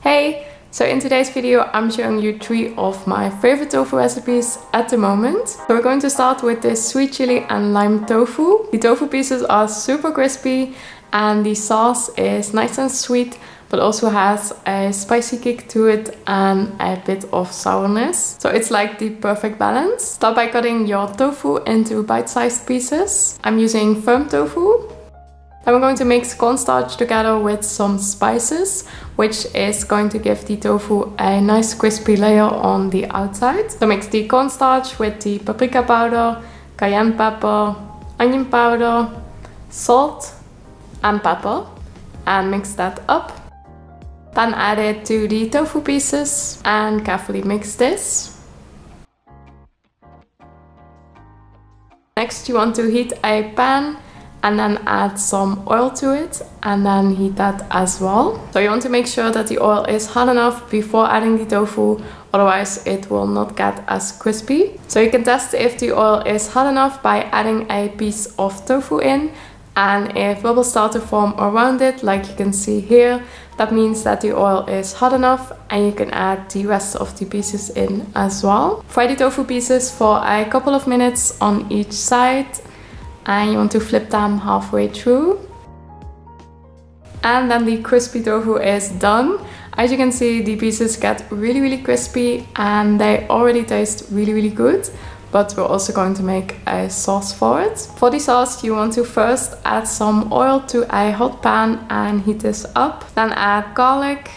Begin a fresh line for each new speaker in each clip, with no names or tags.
Hey! So in today's video I'm showing you 3 of my favorite tofu recipes at the moment. So we're going to start with this sweet chili and lime tofu. The tofu pieces are super crispy and the sauce is nice and sweet, but also has a spicy kick to it and a bit of sourness. So it's like the perfect balance. Start by cutting your tofu into bite-sized pieces. I'm using firm tofu. Then we're going to mix cornstarch together with some spices, which is going to give the tofu a nice crispy layer on the outside. So mix the cornstarch with the paprika powder, cayenne pepper, onion powder, salt and pepper, and mix that up. Then add it to the tofu pieces and carefully mix this. Next you want to heat a pan and then add some oil to it and then heat that as well. So you want to make sure that the oil is hot enough before adding the tofu, otherwise it will not get as crispy. So you can test if the oil is hot enough by adding a piece of tofu in, and if bubbles start to form around it, like you can see here, that means that the oil is hot enough and you can add the rest of the pieces in as well. Fry the tofu pieces for a couple of minutes on each side, and you want to flip them halfway through. And then the crispy tofu is done. As you can see, the pieces get really crispy and they already taste really good. But we're also going to make a sauce for it. For the sauce, you want to first add some oil to a hot pan and heat this up. Then add garlic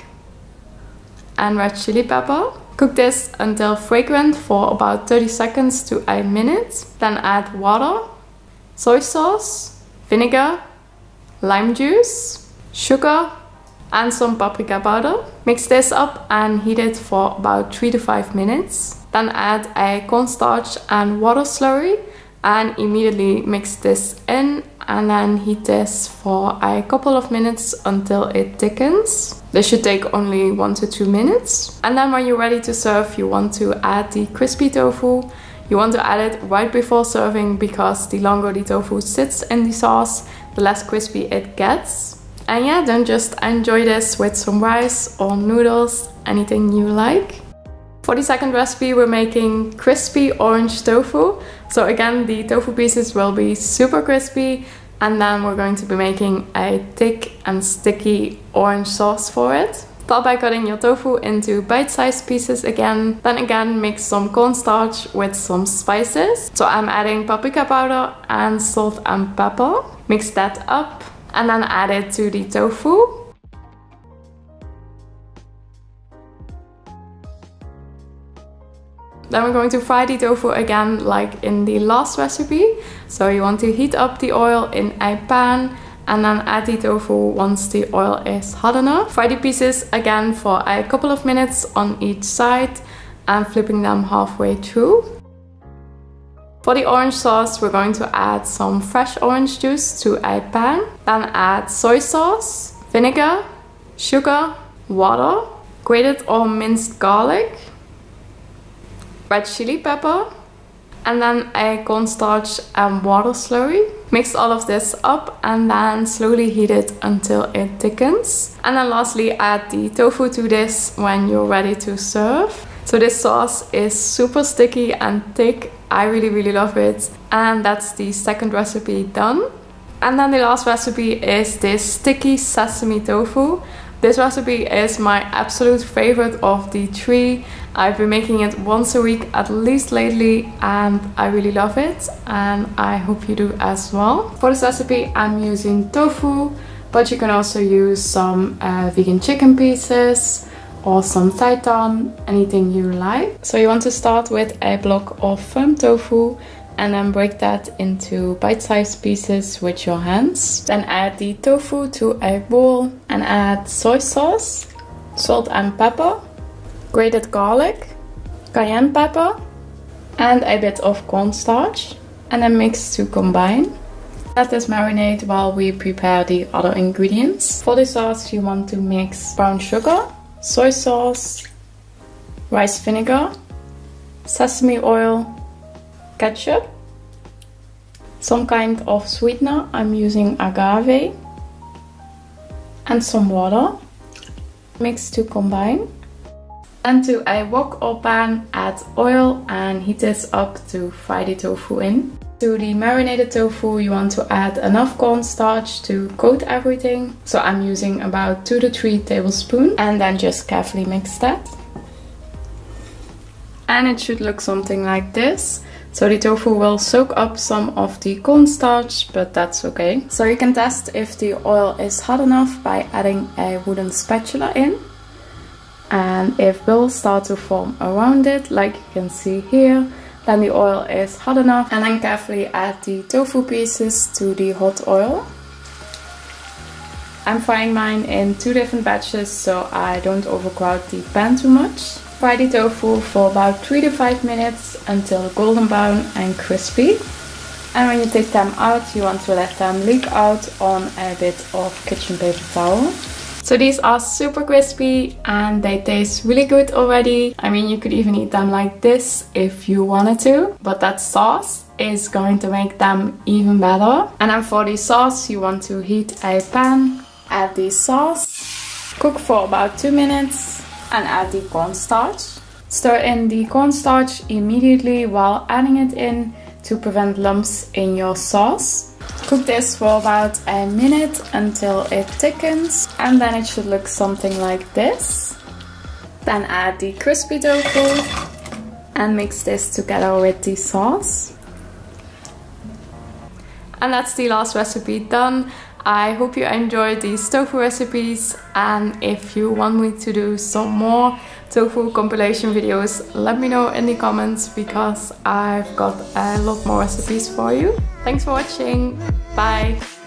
and red chili pepper. Cook this until fragrant for about 30 seconds to a minute. Then add water, soy sauce, vinegar, lime juice, sugar and some paprika powder. Mix this up and heat it for about 3 to 5 minutes. Then add a cornstarch and water slurry and immediately mix this in, and then heat this for a couple of minutes until it thickens. This should take only 1 to 2 minutes. And then when you're ready to serve, you want to add the crispy tofu. You want to add it right before serving because the longer the tofu sits in the sauce, the less crispy it gets. And yeah, then just enjoy this with some rice or noodles, anything you like. For the second recipe, we're making crispy orange tofu. So again, the tofu pieces will be super crispy, and then we're going to be making a thick and sticky orange sauce for it. Start by cutting your tofu into bite-sized pieces again. Then again, mix some cornstarch with some spices. So I'm adding paprika powder and salt and pepper. Mix that up and then add it to the tofu. Then we're going to fry the tofu again like in the last recipe. So you want to heat up the oil in a pan and then add the tofu once the oil is hot enough. Fry the pieces again for a couple of minutes on each side and flipping them halfway through. For the orange sauce, we're going to add some fresh orange juice to a pan. Then add soy sauce, vinegar, sugar, water, grated or minced garlic, red chili pepper, and then a cornstarch and water slurry. Mix all of this up and then slowly heat it until it thickens. And then lastly, add the tofu to this when you're ready to serve. So this sauce is super sticky and thick. I really love it. And that's the second recipe done. And then the last recipe is this sticky sesame tofu. This recipe is my absolute favorite of the 3. I've been making it once a week at least lately and I really love it, and I hope you do as well. For this recipe I'm using tofu, but you can also use some vegan chicken pieces or some seitan, anything you like. So you want to start with a block of firm tofu and then break that into bite-sized pieces with your hands. Then add the tofu to a bowl and add soy sauce, salt and pepper, grated garlic, cayenne pepper, and a bit of cornstarch, and then mix to combine. Let this marinate while we prepare the other ingredients. For the sauce, you want to mix brown sugar, soy sauce, rice vinegar, sesame oil, ketchup, some kind of sweetener, I'm using agave, and some water. Mix to combine. And to a wok or pan, add oil and heat this up to fry the tofu in. To the marinated tofu, you want to add enough cornstarch to coat everything. So I'm using about 2 to 3 tablespoons, and then just carefully mix that. And it should look something like this. So the tofu will soak up some of the cornstarch, but that's okay. So you can test if the oil is hot enough by adding a wooden spatula in. And if bubbles start to form around it, like you can see here, then the oil is hot enough. And then carefully add the tofu pieces to the hot oil. I'm frying mine in 2 different batches so I don't overcrowd the pan too much. Fry the tofu for about 3 to 5 minutes until golden brown and crispy. And when you take them out, you want to let them leak out on a bit of kitchen paper towel. So these are super crispy and they taste really good already. I mean, you could even eat them like this if you wanted to, but that sauce is going to make them even better. And then for the sauce, you want to heat a pan, add the sauce, cook for about 2 minutes and add the cornstarch. Stir in the cornstarch immediately while adding it in to prevent lumps in your sauce. Cook this for about a minute until it thickens, and then it should look something like this. Then add the crispy tofu and mix this together with the sauce. And that's the last recipe done. I hope you enjoyed these tofu recipes, and if you want me to do some more tofu compilation videos, let me know in the comments because I've got a lot more recipes for you. Thanks for watching. Bye!